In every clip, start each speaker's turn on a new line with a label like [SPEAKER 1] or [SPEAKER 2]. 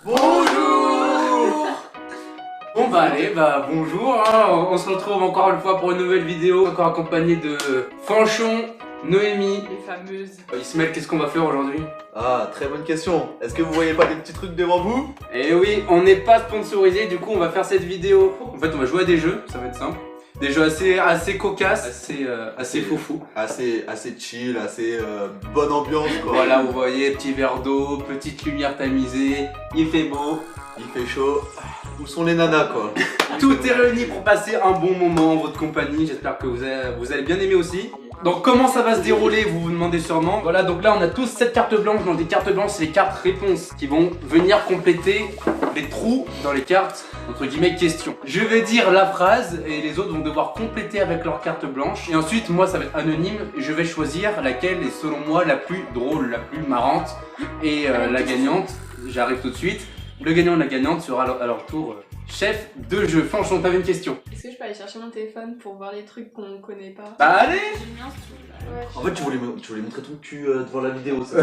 [SPEAKER 1] Bonjour. Bon bah allez, bonjour, hein. On se retrouve encore une fois pour une nouvelle vidéo, encore accompagné de Fanchon, Noémie.
[SPEAKER 2] Les fameuses.
[SPEAKER 1] Ismaël, qu'est-ce qu'on va faire aujourd'hui?
[SPEAKER 3] Ah, très bonne question. Est-ce que vous voyez pas les petits trucs devant vous?
[SPEAKER 1] Eh oui, on n'est pas sponsorisé, du coup on va faire cette vidéo. En fait on va jouer à des jeux, ça va être simple. Des jeux assez cocasses, assez foufou.
[SPEAKER 3] Assez chill, assez bonne ambiance quoi.
[SPEAKER 1] Voilà, vous voyez, petit verre d'eau, petite lumière tamisée, il fait beau.
[SPEAKER 3] Il fait chaud. Où sont les nanas quoi?
[SPEAKER 1] Tout est réuni pour passer un bon moment en votre compagnie, j'espère que vous allez bien aimer aussi. Donc comment ça va se dérouler, vous vous demandez sûrement. Voilà, donc là on a tous 7 cartes blanches, donc les cartes blanches c'est les cartes réponses qui vont venir compléter les trous dans les cartes, entre guillemets, questions. Je vais dire la phrase et les autres vont devoir compléter avec leur carte blanche. Et ensuite moi ça va être anonyme, je vais choisir laquelle est selon moi la plus drôle, la plus marrante. Et la gagnante, j'arrive tout de suite, le gagnant ou la gagnante sera à leur tour chef de jeu. Franchement, t'avais une question?
[SPEAKER 2] Est-ce que je peux aller chercher mon téléphone pour voir les trucs qu'on connaît pas?
[SPEAKER 1] Bah allez.
[SPEAKER 2] J'ai le mien si tu veux. Ouais.
[SPEAKER 3] En fait, tu voulais montrer ton cul devant la vidéo, ça.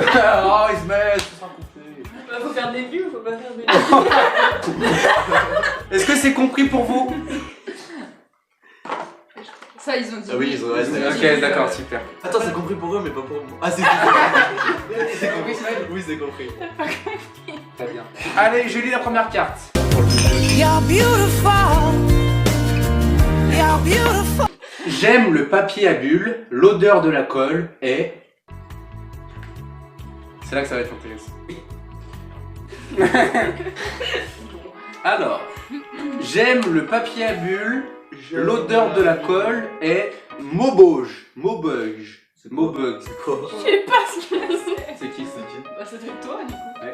[SPEAKER 1] Oh, Ismaël, ça sera coupé.
[SPEAKER 2] Bah, faut faire des vues ou faut pas faire des vues?
[SPEAKER 1] Est-ce que c'est compris pour vous?
[SPEAKER 2] Ça, ils ont dit.
[SPEAKER 3] Ah oui, ils ont dit.
[SPEAKER 1] Ok, d'accord, super.
[SPEAKER 3] Attends, c'est compris pour eux, mais pas pour moi. Ah, c'est compris. C'est compris, Ismaël? Oui, c'est compris.
[SPEAKER 1] Très bien. Allez, je lis la première carte.
[SPEAKER 4] You're beautiful. You're beautiful.
[SPEAKER 1] J'aime le papier à bulles, l'odeur de la colle est... C'est là que ça va être intéressant. Alors, j'aime le papier à bulles, l'odeur de la colle est... Maubeuge. Maubeuge. Maubeuge.
[SPEAKER 3] C'est quoi?
[SPEAKER 2] Je sais pas ce que c'est.
[SPEAKER 1] C'est qui?
[SPEAKER 2] Bah, ça doit être toi du coup.
[SPEAKER 1] Ouais.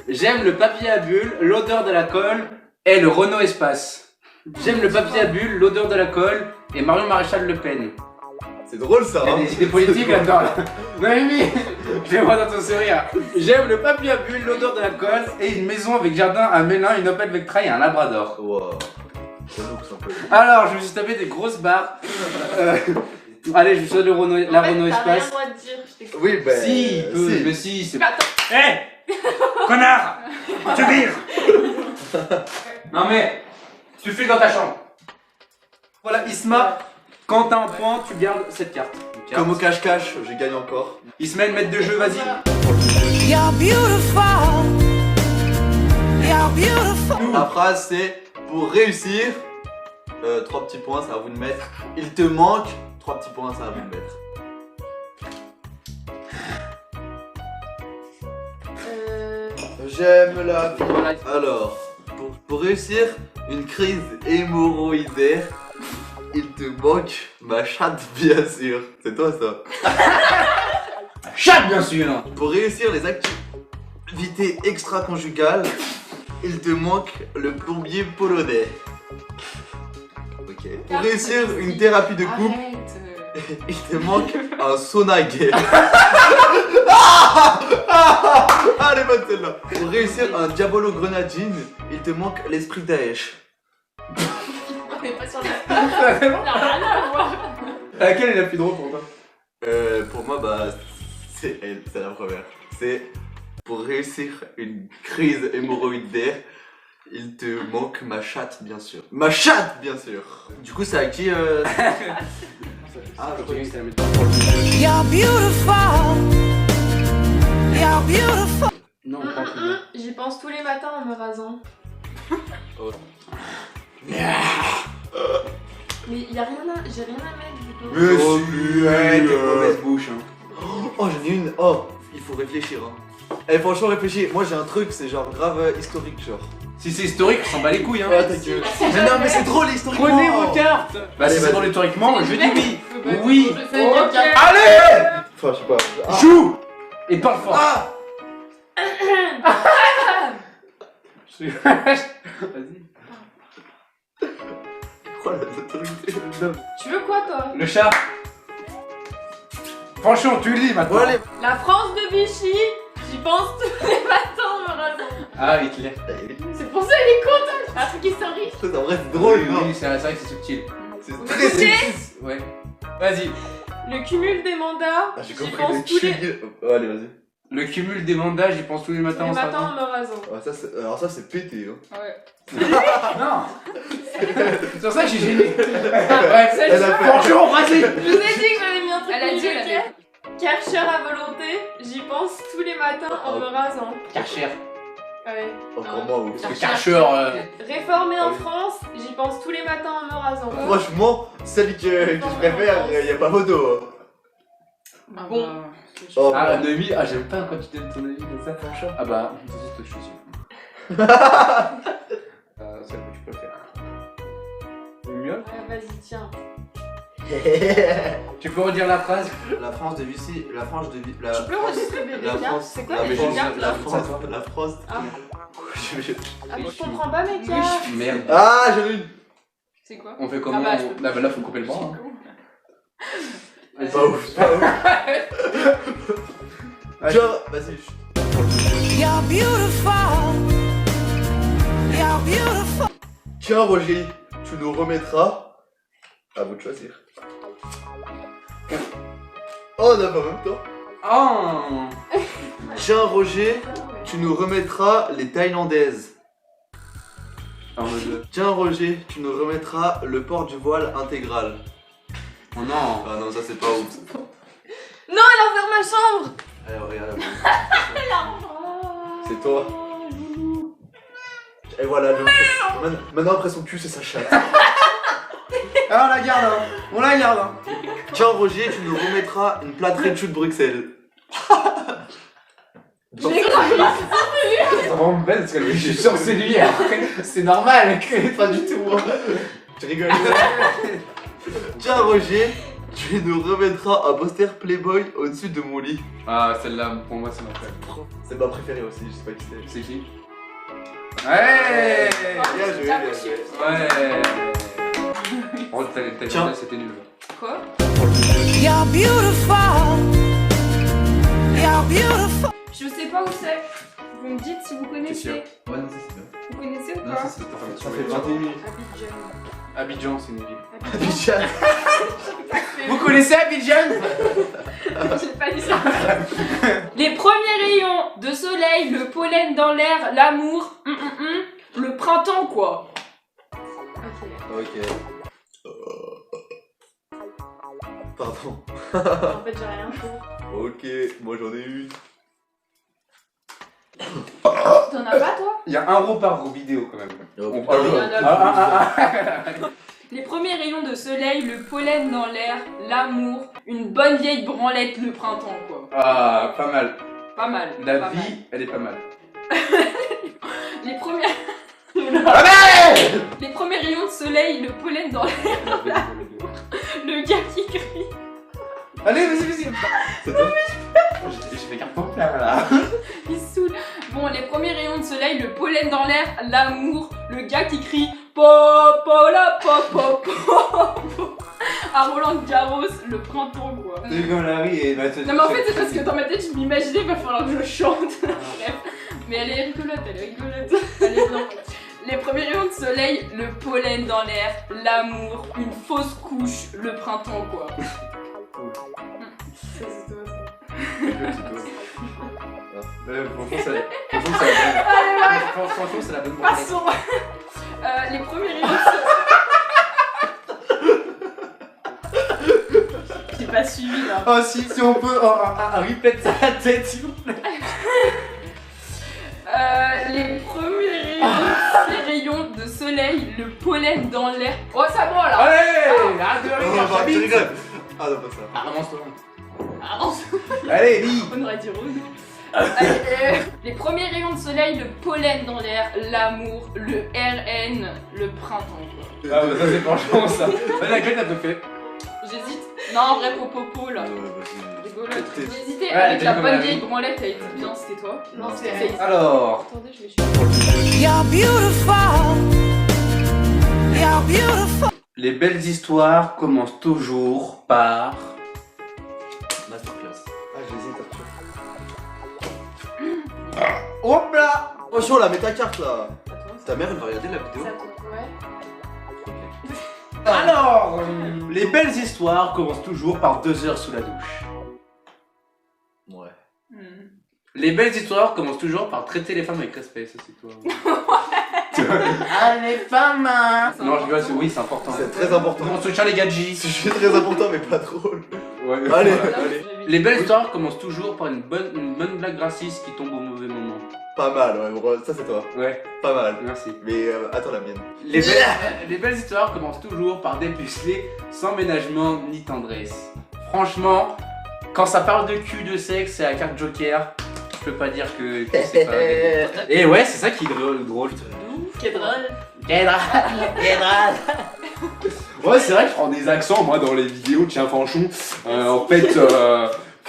[SPEAKER 1] J'aime le papier à bulles, l'odeur de la colle est le Renault Espace. J'aime le papier à bulles, l'odeur de la colle et Marion Maréchal Le Pen.
[SPEAKER 3] C'est drôle ça,
[SPEAKER 1] Il y a
[SPEAKER 3] hein?
[SPEAKER 1] des idées politiques là-dedans là. Noémie, je vais voir dans ton sourire. J'aime le papier à bulles, l'odeur de la colle et une maison avec jardin, un Mélin, une Opel Vectra et un Labrador.
[SPEAKER 3] Wow. Relou, ça peut.
[SPEAKER 1] Alors, je me suis tapé des grosses barres. Allez, je choisis la Renault
[SPEAKER 2] T'as rien
[SPEAKER 1] Espace.
[SPEAKER 2] le droit de dire, je t'écoute.
[SPEAKER 3] Oui, bah.
[SPEAKER 1] Si, il peut, mais si, c'est...
[SPEAKER 2] Mais attends.
[SPEAKER 1] Hé connard, tu vires. Non mais, tu files dans ta chambre. Voilà, Isma, quand t'as un point, tu gardes cette carte.
[SPEAKER 3] Comme au cache-cache, j'ai gagné encore.
[SPEAKER 1] Ismaël, maître de jeu, vas-y.
[SPEAKER 4] You're beautiful. You're beautiful.
[SPEAKER 3] La phrase c'est pour réussir, 3 petits points, c'est à vous de mettre. Il te manque 3 petits points, c'est à vous de mettre. J'aime la vie.
[SPEAKER 1] Voilà.
[SPEAKER 3] Alors, pour réussir une crise hémorroïdaire, il te manque ma chatte, bien sûr. C'est toi ça.
[SPEAKER 1] Chat, bien sûr.
[SPEAKER 3] Pour réussir les activités extra-conjugales, il te manque le plombier polonais. Ok. Pour réussir une thérapie de couple,
[SPEAKER 2] Arrête.
[SPEAKER 3] il te manque un sauna gay. Ah, elle est bonne celle-là. Pour réussir un diabolo grenadine, il te manque l'esprit Daesh.
[SPEAKER 2] On est pas sur la. Ça n'a rien à voir.
[SPEAKER 1] Laquelle est la plus drôle pour toi?
[SPEAKER 3] Pour moi, bah, c'est elle, c'est la première. C'est pour réussir une crise hémorroïdaire, il te manque ma chatte, bien sûr. Ma chatte, bien sûr. Du coup, c'est à qui
[SPEAKER 1] Ah, je croyais que c'était la même.
[SPEAKER 4] You're beautiful. You're beautiful.
[SPEAKER 1] Non, on prend plus.
[SPEAKER 2] J'y pense tous les matins en me rasant.
[SPEAKER 3] Oh.
[SPEAKER 2] Mais y a rien à. J'ai rien à mettre du coup.
[SPEAKER 1] Ouais, t'es mauvaise bouche. Hein.
[SPEAKER 3] Oh, j'en ai une. Oh, il faut réfléchir. Hein. Eh, franchement, réfléchis. Moi, j'ai un truc, c'est genre grave historique, genre.
[SPEAKER 1] Si c'est historique, on s'en bat les couilles. Hein.
[SPEAKER 3] Ouais, ta gueule. Mais non, mais c'est drôle, historiquement.
[SPEAKER 1] Prenez vos cartes. Bah,
[SPEAKER 3] Allez,
[SPEAKER 1] si c'est
[SPEAKER 3] vas-y.
[SPEAKER 1] drôle historiquement, je dis oui.
[SPEAKER 2] Bah,
[SPEAKER 1] Oui.
[SPEAKER 2] je sais,
[SPEAKER 1] Ok.
[SPEAKER 2] quelqu'un.
[SPEAKER 1] Allez,
[SPEAKER 3] Enfin, je sais pas. Ah.
[SPEAKER 1] joue et parle fort.
[SPEAKER 3] Ah.
[SPEAKER 1] Vas-y.
[SPEAKER 3] Quoi, la totalité?
[SPEAKER 2] Tu veux quoi toi?
[SPEAKER 1] Le chat. Franchement, tu lis maintenant.
[SPEAKER 3] Bon, allez.
[SPEAKER 2] La France de Vichy, j'y pense tous les matins en me rasant.
[SPEAKER 1] Ah, Hitler.
[SPEAKER 2] C'est pour ça il est content. Un truc historique.
[SPEAKER 3] En vrai, c'est drôle, non?
[SPEAKER 1] Oui, c'est vrai que c'est subtil.
[SPEAKER 3] C'est
[SPEAKER 2] Vous
[SPEAKER 3] très
[SPEAKER 2] écoutez
[SPEAKER 3] subtil.
[SPEAKER 1] Ouais. Vas-y.
[SPEAKER 2] Le cumul des mandats,
[SPEAKER 3] Ah, j'ai
[SPEAKER 2] j'y
[SPEAKER 3] compris
[SPEAKER 2] pense
[SPEAKER 3] le
[SPEAKER 2] tous les...
[SPEAKER 3] chili. Oh, allez, vas-y.
[SPEAKER 1] Le cumul des mandats, j'y pense tous les matins
[SPEAKER 2] Les
[SPEAKER 1] en
[SPEAKER 2] matins
[SPEAKER 1] sortant.
[SPEAKER 2] en me rasant.
[SPEAKER 3] Ah, alors ça c'est pété hein.
[SPEAKER 2] Ouais.
[SPEAKER 1] Non. C'est pour ça que j'ai gêné.
[SPEAKER 2] Bref,
[SPEAKER 3] Elle a fait-
[SPEAKER 1] Bonjour, vas-y.
[SPEAKER 2] je vous ai dit que j'avais mis un truc. Elle a dit, elle nickel. avait. Karcher à volonté, j'y pense tous les matins en me rasant.
[SPEAKER 1] Karcher.
[SPEAKER 2] Ouais.
[SPEAKER 3] Encore moi ouf.
[SPEAKER 1] Parce que Karcher.
[SPEAKER 2] Réformer
[SPEAKER 3] Ah
[SPEAKER 2] en
[SPEAKER 3] oui.
[SPEAKER 2] France, j'y pense tous les matins en me rasant.
[SPEAKER 3] Franchement, celle que je préfère, y a pas photo. Hein.
[SPEAKER 2] Bon.
[SPEAKER 3] Oh,
[SPEAKER 1] Ah, Noémie, ah, j'aime pas quand tu donnes ton avis comme ça. Ah bah, c'est juste que je suis sûr. Celle que tu préfères. Mieux.
[SPEAKER 2] Ouais, vas-y, tiens.
[SPEAKER 1] Tu peux redire la phrase?
[SPEAKER 3] La France de Vichy, la France de Vichy,
[SPEAKER 2] Tu peux enregistrer bébé,
[SPEAKER 3] la
[SPEAKER 2] tiens.
[SPEAKER 3] France,
[SPEAKER 2] C'est quoi
[SPEAKER 3] la
[SPEAKER 2] les
[SPEAKER 3] France,
[SPEAKER 2] cartes
[SPEAKER 3] la
[SPEAKER 2] là
[SPEAKER 3] France, la France.
[SPEAKER 2] Ah.
[SPEAKER 3] Je-
[SPEAKER 2] Ah, mais je comprends pas mes cartes.
[SPEAKER 1] Merde.
[SPEAKER 3] Ah, j'en ai une.
[SPEAKER 2] C'est quoi?
[SPEAKER 1] On fait comment?
[SPEAKER 2] Ah bah, je peux-
[SPEAKER 1] Ah bah là, faut couper le bras. hein.
[SPEAKER 3] Pas ouf, pas ouf. Genre, vas-y.
[SPEAKER 4] You're beautiful. You're beautiful.
[SPEAKER 3] Tiens, Roger, tu nous remettras. À vous de choisir. Oh, on a pas en même temps.
[SPEAKER 1] Oh.
[SPEAKER 3] Tiens, Roger, tu nous remettras les Thaïlandaises.
[SPEAKER 1] En mode.
[SPEAKER 3] Tiens, Roger, tu nous remettras le port du voile intégral.
[SPEAKER 1] Oh non.
[SPEAKER 3] Ah non, ça c'est pas ouf.
[SPEAKER 2] Non, elle a ouvert ma chambre.
[SPEAKER 3] Alors, regarde. C'est toi. Et voilà, maintenant après son cul, c'est sa chatte.
[SPEAKER 1] Ah, on la garde, hein. On la garde, hein.
[SPEAKER 3] Tiens, Roger, tu nous remettras une plâtrée de chou de Bruxelles.
[SPEAKER 2] Je l'ai cramé.
[SPEAKER 1] C'est vraiment belle parce que je suis sûr que c'est lui. Après, c'est normal.
[SPEAKER 3] Pas du tout, moi. Tu rigoles. Tiens, Roger, tu nous remettras un poster Playboy au-dessus de mon lit.
[SPEAKER 1] Ah, celle-là, pour moi, c'est ma préférée.
[SPEAKER 3] C'est ma préférée aussi, je sais pas qui c'est.
[SPEAKER 1] C'est qui? Ouais.
[SPEAKER 3] Bien joué, bien joué.
[SPEAKER 1] Ouais. Oh,
[SPEAKER 3] Tiens.
[SPEAKER 1] c'était nul.
[SPEAKER 2] Quoi?
[SPEAKER 4] You're beautiful. You're beautiful.
[SPEAKER 2] Je sais pas où c'est. Vous me dites si vous
[SPEAKER 1] sûr.
[SPEAKER 2] connaissez.
[SPEAKER 3] Ouais, non, ça c'est bien.
[SPEAKER 2] Vous connaissez ou
[SPEAKER 1] Non,
[SPEAKER 2] pas?
[SPEAKER 1] ça c'est
[SPEAKER 3] Ça fait 21 minutes.
[SPEAKER 2] Abidjan.
[SPEAKER 1] Abidjan, c'est une ville.
[SPEAKER 3] Abidjan.
[SPEAKER 1] Vous connaissez Abidjan?
[SPEAKER 2] J'ai pas dit ça. Les premiers rayons de soleil, le pollen dans l'air, l'amour, le printemps quoi. Ok.
[SPEAKER 3] Ok. Pardon.
[SPEAKER 2] En fait, j'ai rien fait.
[SPEAKER 3] Ok, moi j'en ai une.
[SPEAKER 2] T'en as pas toi?
[SPEAKER 1] Il y a un euro par vidéo quand même. On
[SPEAKER 2] parle-
[SPEAKER 1] parle.
[SPEAKER 2] Les premiers rayons de soleil, le pollen dans l'air, l'amour, une bonne vieille branlette, le printemps quoi.
[SPEAKER 1] Ah, pas mal.
[SPEAKER 2] Pas mal.
[SPEAKER 1] La
[SPEAKER 2] pas
[SPEAKER 1] vie,
[SPEAKER 2] mal.
[SPEAKER 1] elle est pas mal.
[SPEAKER 2] Les premiers.
[SPEAKER 1] Allez!
[SPEAKER 2] Les premiers rayons de soleil, le pollen dans l'air, le gars qui crie.
[SPEAKER 1] Allez, vas-y.
[SPEAKER 3] C'est toi.
[SPEAKER 1] J'ai fait carton plein là.
[SPEAKER 2] Il se saoule. Bon, les premiers rayons de soleil, le pollen dans l'air, l'amour, le gars qui crie popola pop. À Roland Garros, le printemps quoi.
[SPEAKER 1] C'est comme Larry et bah,
[SPEAKER 2] Non mais en fait c'est parce que dans ma tête je m'imaginais il va falloir que je chante. Bref. Mais elle est rigolote, elle est rigolote. Elle est bien. Les premiers rayons de soleil, le pollen dans l'air, l'amour, une fausse couche, le printemps quoi. Ça c'est toi ça.
[SPEAKER 1] Franchement, c'est la bonne
[SPEAKER 2] Passons. Les premiers rayons de soleil. J'ai pas suivi là.
[SPEAKER 1] Oh, si on peut, un replay de sa tête, s'il vous plaît.
[SPEAKER 2] Les premiers rayons de soleil, le pollen dans l'air. Oh, ça va là!
[SPEAKER 1] Allez, arrête de
[SPEAKER 3] Oh,
[SPEAKER 1] rire,
[SPEAKER 3] bah, tu
[SPEAKER 1] j'habite.
[SPEAKER 3] rigoles. Ah non, pas ça.
[SPEAKER 1] Ah, avance-toi.
[SPEAKER 2] Avance!
[SPEAKER 1] Allez, lis.
[SPEAKER 2] On aurait dit Renaud. Les premiers rayons de soleil, le pollen dans l'air, l'amour, le RN, le printemps quoi.
[SPEAKER 1] Ah, bah ça, c'est franchement ça. Laquelle t'as fait?
[SPEAKER 2] J'hésite. Non, en vrai, popo là. Rigolote.
[SPEAKER 3] T'es-
[SPEAKER 2] J'ai hésité
[SPEAKER 1] Ouais,
[SPEAKER 2] avec
[SPEAKER 1] t'es
[SPEAKER 2] la
[SPEAKER 1] comme
[SPEAKER 2] bonne
[SPEAKER 1] la
[SPEAKER 2] vieille
[SPEAKER 1] vie.
[SPEAKER 2] branlette, elle était bien, c'était toi?
[SPEAKER 3] Non,
[SPEAKER 2] c'est
[SPEAKER 3] c'était
[SPEAKER 2] elle.
[SPEAKER 1] Alors.
[SPEAKER 2] Attendez, je me suis.
[SPEAKER 4] You're beautiful. You're beautiful.
[SPEAKER 1] Les belles histoires commencent toujours par.
[SPEAKER 3] Masterclass. Ah, j'hésite, Arthur.
[SPEAKER 1] Hop là.
[SPEAKER 3] Attention là, mets ta carte là.
[SPEAKER 2] Attends,
[SPEAKER 3] Ta mère elle va regarder la vidéo.
[SPEAKER 2] Ouais.
[SPEAKER 1] Alors, les belles histoires commencent toujours par 2 heures sous la douche.
[SPEAKER 3] Ouais.
[SPEAKER 1] Les belles histoires commencent toujours par traiter les femmes avec respect, ça c'est toi.
[SPEAKER 5] Ah, les femmes hein.
[SPEAKER 1] Non, je rigole, oui, c'est important.
[SPEAKER 3] C'est très important.
[SPEAKER 1] On soutient les gadgets.
[SPEAKER 3] C'est très important, mais pas drôle.
[SPEAKER 1] Ouais.
[SPEAKER 3] Allez,
[SPEAKER 2] Là,
[SPEAKER 3] allez.
[SPEAKER 2] j'ai
[SPEAKER 1] Les belles histoires commencent toujours par une bonne blague raciste qui tombe au mauvais moment.
[SPEAKER 3] Pas mal, ouais, bro, ça c'est toi.
[SPEAKER 1] Ouais,
[SPEAKER 3] Pas mal.
[SPEAKER 1] merci.
[SPEAKER 3] Mais attends la mienne.
[SPEAKER 1] Les belles histoires commencent toujours par des pucelés sans ménagement ni tendresse. Franchement, quand ça parle de cul, de sexe et à la carte Joker, je peux pas dire que c'est pas... Et ouais, c'est ça qui est drôle.
[SPEAKER 2] Qui est drôle.
[SPEAKER 1] Ouais, c'est vrai que je prends des accents, moi, dans les vidéos, tiens, franchon. En fait,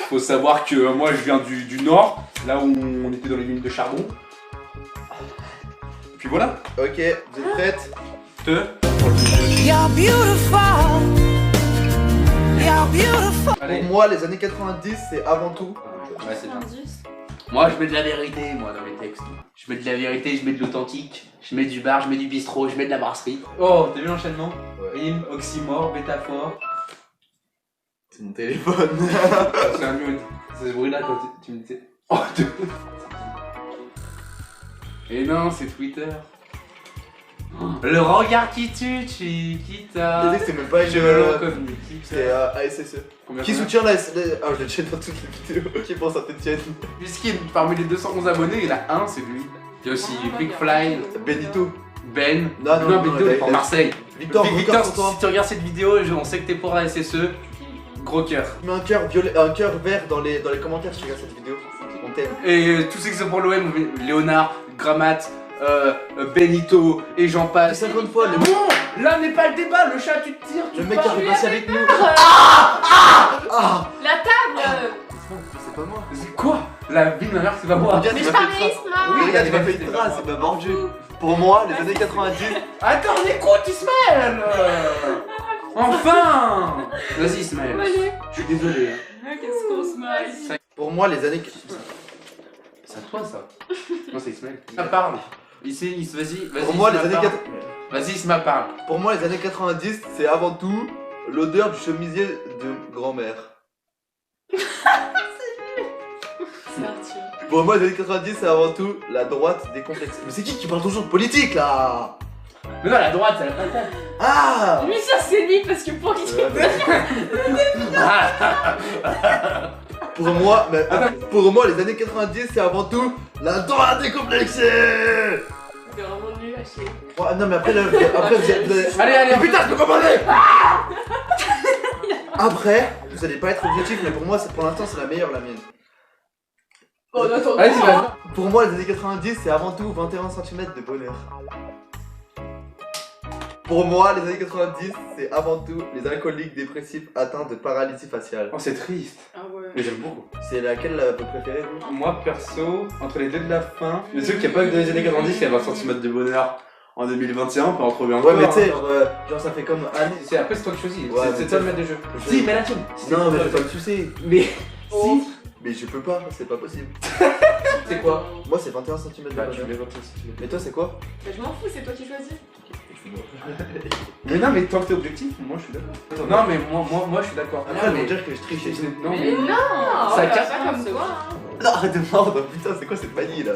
[SPEAKER 1] faut savoir que moi, je viens du Nord, là où on était dans les mines de charbon. Puis voilà.
[SPEAKER 3] Ok, vous êtes prêtes?
[SPEAKER 4] You're beautiful. You're beautiful.
[SPEAKER 1] Allez.
[SPEAKER 3] Pour moi, les années 90, c'est avant tout.
[SPEAKER 1] Ouais, c'est bien.
[SPEAKER 2] 90.
[SPEAKER 1] Moi, je mets de la vérité, moi, dans les textes. Je mets de la vérité, je mets de l'authentique. Je mets du bar, je mets du bistrot, je mets de la brasserie. Oh, t'as vu l'enchaînement?
[SPEAKER 3] Ouais.
[SPEAKER 1] Rime, oxymore, métaphore.
[SPEAKER 3] C'est mon téléphone.
[SPEAKER 1] C'est un mur. C'est ce bruit-là quand tu me disais. Oh, Et non, c'est Twitter. Le regard qui tue, qui t'a.
[SPEAKER 3] C'est même pas une.
[SPEAKER 1] Cheveux comme des petits.
[SPEAKER 3] C'est ASSE. Qui soutient la. Ah, je le check dans toutes les vidéos. Qui pense à Tétienne?
[SPEAKER 1] Puisqu'il parmi les 211 abonnés, il y en a un, c'est lui. Il y a aussi Big Fly,
[SPEAKER 3] Benito.
[SPEAKER 1] Ben.
[SPEAKER 3] Non,
[SPEAKER 1] Benito, il est pour Marseille.
[SPEAKER 3] Victor,
[SPEAKER 1] Victor,
[SPEAKER 3] pour toi.
[SPEAKER 1] si tu regardes cette vidéo, on sait que t'es pour la SSE. Gros cœur.
[SPEAKER 3] Mets un cœur violet, un cœur vert dans les commentaires si tu regardes cette vidéo. On t'aime.
[SPEAKER 1] Et tous ceux qui sont pour l'OM, Léonard, Gramat, Benito et j'en passe.
[SPEAKER 3] 50 fois, le
[SPEAKER 1] Non, là n'est pas le débat, le chat tu te tires.
[SPEAKER 3] Le mec qui a fait passer avec nous.
[SPEAKER 2] La table.
[SPEAKER 3] C'est pas moi.
[SPEAKER 1] C'est quoi? La vie de ma mère, c'est pas moi.
[SPEAKER 3] Regarde,
[SPEAKER 2] Mais
[SPEAKER 3] il
[SPEAKER 2] je
[SPEAKER 3] m'a fait
[SPEAKER 2] parlais
[SPEAKER 3] une trace.
[SPEAKER 2] Isma.
[SPEAKER 3] Oui, regarde, il m'a fait une trace, il m'a mordu. Pour moi, les années 90.
[SPEAKER 1] Attends, on écoute Ismaël. Enfin. Vas-y Ismaël.
[SPEAKER 2] Allez.
[SPEAKER 1] Je suis désolé.
[SPEAKER 2] Qu'est-ce qu'on se marie.
[SPEAKER 3] Pour moi, les années.
[SPEAKER 1] C'est à toi ça. Non, c'est Ismaël. Ça parle. Ici, vas-y.
[SPEAKER 3] Pour moi, les
[SPEAKER 1] Isma,
[SPEAKER 3] années
[SPEAKER 1] parle.
[SPEAKER 3] 90.
[SPEAKER 1] Vas-y, Isma parle.
[SPEAKER 3] Pour moi, les années 90, c'est avant tout l'odeur du chemisier de grand-mère.
[SPEAKER 2] C'est Arthur.
[SPEAKER 3] Pour moi, les années 90, c'est avant tout la droite décomplexée. Mais c'est qui parle toujours de politique là?
[SPEAKER 1] Mais non, la droite, c'est la patate.
[SPEAKER 3] Ah!
[SPEAKER 2] Lui, ça c'est lui parce que pour qu'il
[SPEAKER 3] Pour moi, pour moi, les années 90, c'est avant tout la droite décomplexée.
[SPEAKER 2] C'est vraiment nul à chier.
[SPEAKER 3] Oh, non mais après, vous allez...
[SPEAKER 1] Allez,
[SPEAKER 3] Putain, je peux pas parler. Après, vous allez pas être objectif, mais pour moi, pour l'instant, c'est la meilleure, la mienne.
[SPEAKER 2] Oh, attends.
[SPEAKER 1] Vas-y, vas-y.
[SPEAKER 3] Pour moi, les années 90, c'est avant tout 21 cm de bonheur. Pour moi, les années 90, c'est avant tout les alcooliques dépressifs atteints de paralysie faciale.
[SPEAKER 1] Oh, c'est triste.
[SPEAKER 2] Ah ouais.
[SPEAKER 1] Mais j'aime beaucoup.
[SPEAKER 3] C'est laquelle vous préférez, vous?
[SPEAKER 1] Moi, perso, entre les deux de la fin, le truc qu'il n'y a pas que dans les années 90, il y a 20 cm de bonheur. En 2021, on peut en trouver encore.
[SPEAKER 3] Ouais, mais tu sais, genre ça fait comme année.
[SPEAKER 1] C'est après, c'est toi qui choisis.
[SPEAKER 3] Ouais,
[SPEAKER 1] c'est
[SPEAKER 3] mais
[SPEAKER 1] toi le
[SPEAKER 3] tu-
[SPEAKER 1] maître de jeu.
[SPEAKER 3] je-
[SPEAKER 1] Si, mais la tienne.
[SPEAKER 3] Non, mais je vais pas le sucer.
[SPEAKER 1] Mais.
[SPEAKER 2] Oh.
[SPEAKER 1] Si.
[SPEAKER 3] Mais je peux pas, c'est pas possible.
[SPEAKER 1] C'est quoi?
[SPEAKER 3] Moi, c'est 21 cm de
[SPEAKER 1] Bah, tu
[SPEAKER 3] bonheur.
[SPEAKER 1] mets 25 cm.
[SPEAKER 3] Mais toi, c'est quoi?
[SPEAKER 2] Bah, je m'en fous, c'est toi qui choisis.
[SPEAKER 1] Mais non, mais tant que t'es objectif, moi je suis d'accord. Non, mais moi je suis d'accord.
[SPEAKER 3] Après, ils vont dire que je triche.
[SPEAKER 1] Non,
[SPEAKER 2] Mais
[SPEAKER 1] mais.
[SPEAKER 2] non.
[SPEAKER 1] Ça
[SPEAKER 2] Ça
[SPEAKER 1] casse
[SPEAKER 2] casse
[SPEAKER 1] pas,
[SPEAKER 2] comme
[SPEAKER 1] ça.
[SPEAKER 2] toi. Hein.
[SPEAKER 3] Non, arrête de mordre, putain, c'est quoi cette manie là?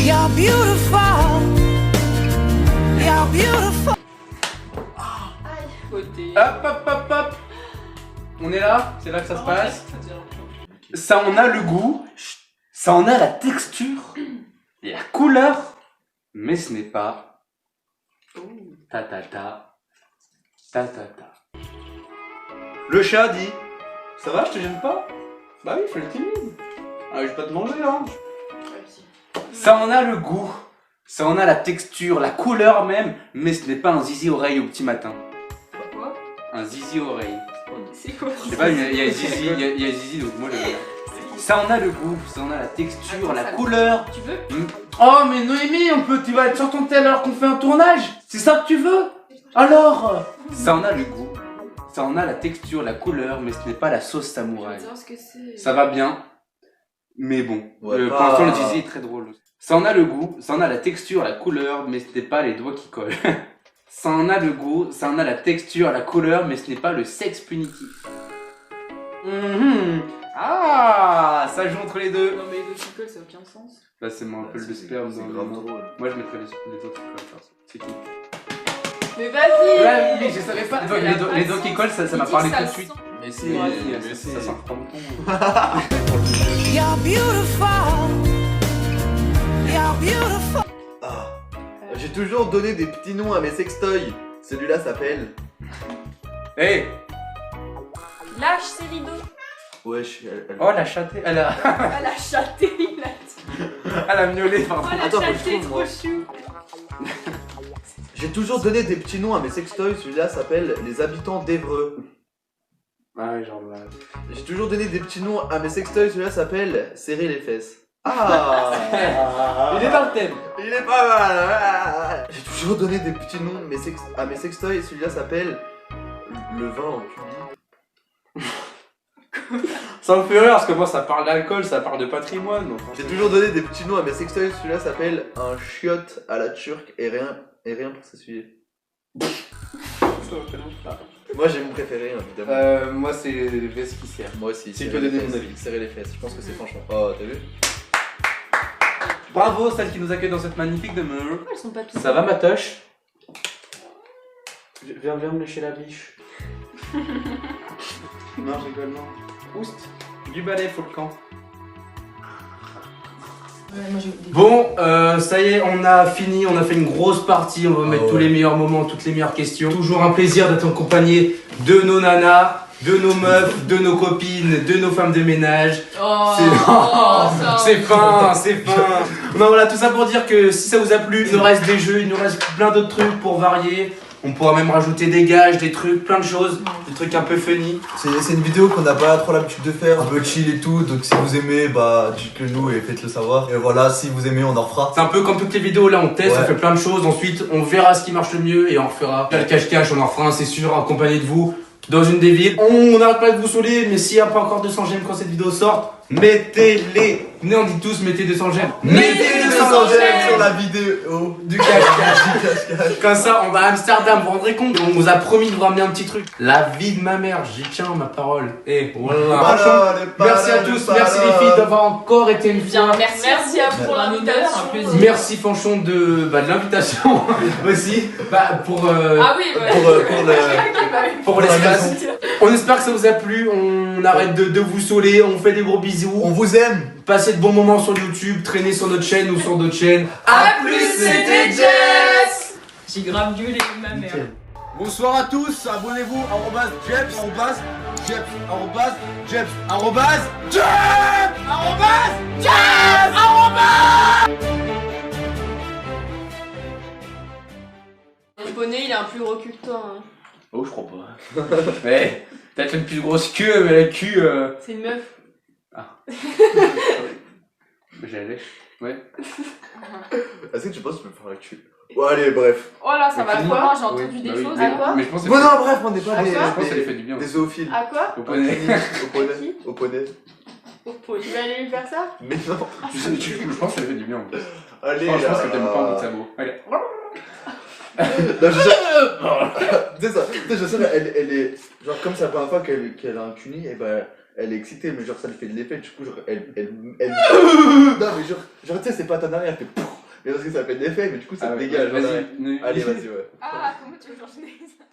[SPEAKER 4] You're beautiful. You're beautiful.
[SPEAKER 2] Aïe. Côté.
[SPEAKER 1] Hop. On est là, c'est là que ça se passe. Ça en a le goût, ça en a la texture et la couleur, mais ce n'est pas ta. Le chat dit: ça va, je te gêne pas? Bah oui, fais le timide. Ah, je vais pas te manger, hein. Ça en a le goût, ça en a la texture, la couleur même, mais ce n'est pas un zizi oreille au petit matin.
[SPEAKER 2] Quoi?
[SPEAKER 1] Un zizi oreille.
[SPEAKER 2] C'est quoi?
[SPEAKER 1] Je sais pas, il y a zizi, il y a zizi, donc moi j'aime bien. Ça en a le goût, ça en a la texture,
[SPEAKER 2] Attends,
[SPEAKER 1] la
[SPEAKER 2] ça-
[SPEAKER 1] couleur.
[SPEAKER 2] Tu veux?
[SPEAKER 1] Oh mais Noémie, tu vas être sur ton tel alors qu'on fait un tournage? C'est ça que tu veux? Alors ça en a le goût, ça en a la texture, la couleur, mais ce n'est pas la sauce
[SPEAKER 2] Je veux
[SPEAKER 1] samouraï.
[SPEAKER 2] savoir ce que c'est.
[SPEAKER 1] Ça va bien, mais bon.
[SPEAKER 3] Ouais,
[SPEAKER 1] Pour
[SPEAKER 3] pas-
[SPEAKER 1] l'instant le zizi est très drôle. Ça en a le goût, ça en a la texture, la couleur, mais ce n'est pas les doigts qui collent. Ça en a le goût, ça en a la texture, la couleur, mais ce n'est pas le sexe punitif. Ah, ça joue entre les deux.
[SPEAKER 2] Non mais les dokicols ça a aucun sens.
[SPEAKER 1] Bah c'est moi un peu le sperme
[SPEAKER 3] C'est
[SPEAKER 1] dans
[SPEAKER 3] grave
[SPEAKER 1] le nom.
[SPEAKER 3] drôle.
[SPEAKER 1] Moi je mettrais les Donkey Kong. C'est qui?
[SPEAKER 2] Mais vas-y.
[SPEAKER 1] Ouais, mais je savais pas.
[SPEAKER 2] Ça
[SPEAKER 1] Les,
[SPEAKER 2] a pas
[SPEAKER 1] les
[SPEAKER 2] de
[SPEAKER 1] Donkey
[SPEAKER 2] sens.
[SPEAKER 1] Kong, ça m'a
[SPEAKER 2] Il
[SPEAKER 1] parlé
[SPEAKER 2] dit
[SPEAKER 1] tout
[SPEAKER 2] que
[SPEAKER 1] de
[SPEAKER 2] ça
[SPEAKER 1] suite.
[SPEAKER 2] sent.
[SPEAKER 3] Mais si,
[SPEAKER 1] Mais
[SPEAKER 3] si.
[SPEAKER 1] ça sent pas bon.
[SPEAKER 4] You're beautiful. You're beautiful.
[SPEAKER 3] Ah. J'ai toujours donné des petits noms à mes sextoys. Celui-là s'appelle.
[SPEAKER 1] Hey.
[SPEAKER 2] Lâche Célido.
[SPEAKER 3] Wesh,
[SPEAKER 1] Oh la chatte, elle a,
[SPEAKER 2] Elle a chaté, il a dit.
[SPEAKER 1] elle a miaulé, pardon.
[SPEAKER 2] Oh la
[SPEAKER 3] Attends, faut que
[SPEAKER 2] chaté,
[SPEAKER 3] je trouve,
[SPEAKER 2] trop
[SPEAKER 3] moi.
[SPEAKER 2] chou.
[SPEAKER 3] J'ai toujours donné des petits noms à mes sextoys. Celui-là s'appelle les habitants d'Evreux.
[SPEAKER 1] Ah ouais, genre là.
[SPEAKER 3] J'ai toujours donné des petits noms à mes sextoys. Celui-là s'appelle serrer les fesses. Ah.
[SPEAKER 1] Il est dans le thème.
[SPEAKER 3] Il est pas mal. Ah. J'ai toujours donné des petits noms à mes sextoys. Celui-là s'appelle le vin en cubi.
[SPEAKER 1] Ça me fait rire parce que moi ça parle d'alcool, ça parle de patrimoine. Donc,
[SPEAKER 3] J'ai toujours donné des petits noms à mes sextoys. Celui-là s'appelle un chiotte à la turque et rien pour s'essuyer. Moi j'ai mon préféré évidemment.
[SPEAKER 1] moi c'est le veste qui sert.
[SPEAKER 3] Moi aussi.
[SPEAKER 1] tu
[SPEAKER 3] serrer
[SPEAKER 1] peux
[SPEAKER 3] les
[SPEAKER 1] donner mon
[SPEAKER 3] fesses,
[SPEAKER 1] avis.
[SPEAKER 3] Serrer les fesses. Je pense que c'est franchement. Oh t'as vu?
[SPEAKER 1] Bravo celle qui nous accueille dans cette magnifique demeure.
[SPEAKER 2] Elles sont pas toutes.
[SPEAKER 1] Ça va ma toche? Viens me lécher la biche. Non, je rigole, non. Oust. Du balai, faut le camp. Bon, ça y est, on a fini, on a fait une grosse partie, on va mettre tous les meilleurs moments, toutes les meilleures questions. Toujours un plaisir d'être accompagné de nos nanas, de nos meufs, de nos copines, de nos femmes de ménage.
[SPEAKER 2] Oh,
[SPEAKER 1] C'est c'est fin, c'est fin. Non, voilà, tout ça pour dire que si ça vous a plu, il nous reste des jeux, il nous reste plein d'autres trucs pour varier. On pourra même rajouter des gages, des trucs, plein de choses, des trucs un peu funny.
[SPEAKER 5] C'est une vidéo qu'on n'a pas trop l'habitude de faire, un peu chill et tout, donc si vous aimez, bah dites-le nous et faites-le savoir. Et voilà, si vous aimez, on en refera.
[SPEAKER 1] C'est un peu comme toutes les vidéos, là on teste,
[SPEAKER 5] Ouais.
[SPEAKER 1] on fait plein de choses, ensuite on verra ce qui marche le mieux et on refera. Là le cache-cache, on en refera un, c'est sûr, accompagné de vous, dans une des villes. On n'arrête pas de vous saouler, mais s'il n'y a pas encore 200 j'aime quand cette vidéo sort, mettez-les. Venez, on dit tous, mettez 200 j'aime.
[SPEAKER 5] Mettez 200 j'aime sur la vidéo
[SPEAKER 1] Du cache-cache. Comme ça, on va à Amsterdam, vous vous rendrez compte? On vous a promis de vous ramener un petit truc. La vie de ma mère, j'y tiens ma parole. Et voilà. Franchement, merci à tous, merci les filles d'avoir encore été une fois.
[SPEAKER 2] Merci à vous pour l'invitation.
[SPEAKER 6] Un plaisir.
[SPEAKER 1] Merci Fanchon de l'invitation aussi. Pour
[SPEAKER 2] Ah oui, ouais.
[SPEAKER 1] pour l'espace. On espère que ça vous a plu. On arrête de vous saouler. On fait des gros bisous.
[SPEAKER 5] On vous aime.
[SPEAKER 1] Passez de bons moments sur YouTube. Traînez sur notre chaîne ou sur d'autres chaînes.
[SPEAKER 2] A plus, c'était Jess.
[SPEAKER 6] J'ai grave gueulé ma mère.
[SPEAKER 5] Bonsoir à tous, abonnez-vous, @Jeps,
[SPEAKER 2] Le poney, il a un plus gros cul que toi. Hein.
[SPEAKER 1] Oh, je crois pas. Mais peut-être une plus grosse queue, mais la queue.
[SPEAKER 2] C'est une meuf.
[SPEAKER 1] J'ai lèche. Ouais.
[SPEAKER 3] Est-ce que tu penses que tu peux faire la cul? Bon allez bref.
[SPEAKER 2] Oh là, ça va
[SPEAKER 1] Fini.
[SPEAKER 2] quoi? J'ai entendu
[SPEAKER 1] Oui,
[SPEAKER 2] des
[SPEAKER 1] bah oui,
[SPEAKER 2] choses.
[SPEAKER 1] mais-
[SPEAKER 2] À quoi?
[SPEAKER 1] Mais je pense que
[SPEAKER 3] Bon non bref on n'est pas
[SPEAKER 2] À
[SPEAKER 3] des,
[SPEAKER 2] quoi
[SPEAKER 1] je pense que ça lui fait du bien.
[SPEAKER 3] des zoophiles.
[SPEAKER 2] À quoi?
[SPEAKER 1] Au poney.
[SPEAKER 3] Au poney. Au poney.
[SPEAKER 2] Au poney. Tu vas aller lui faire ça?
[SPEAKER 3] Mais non.
[SPEAKER 1] Je pense que ça lui fait du bien en plus.
[SPEAKER 3] Allez
[SPEAKER 1] Je pense
[SPEAKER 3] là.
[SPEAKER 1] que t'aimes pas en bout de sabot. Allez.
[SPEAKER 3] Non, tu sais ça, tu sais, je sais, elle est. Genre, comme c'est la première fois qu'elle a un cuni, et bah, elle est excitée, mais genre, ça lui fait de l'effet, du coup, genre, elle. Non, mais genre, tu sais, c'est pas ton arrière, elle fait pouf. Mais parce que ça fait de l'effet, mais du coup, ça te dégage.
[SPEAKER 1] Vas-y.
[SPEAKER 3] Allez, vas-y, ouais.
[SPEAKER 2] Ah, comment tu veux que j'enchaîne ça?